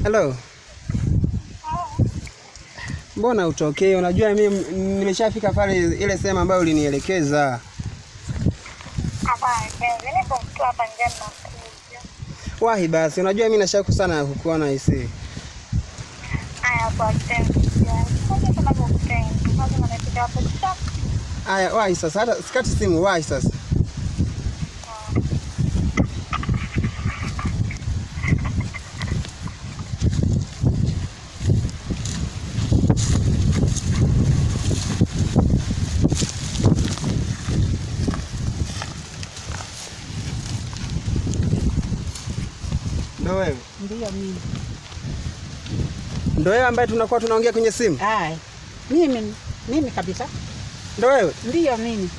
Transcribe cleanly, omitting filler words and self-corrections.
Hello. Mbona utokee? Unajua mimi nimeshafika pale ile sehemu ambayo ulinielekeza. Hapa njema. Wahi basi, unajua mimi nashaku sana kukuona hisi. Haya kwa tena. Aya, wahi sasa, hata sikati simu, wahi sasa. Ndio wewe? Ndio mimi. Ndio wewe ambaye tunakuwa tunaongea kwenye simu? Mimi kabisa. Ndio wewe? Ndio mimi.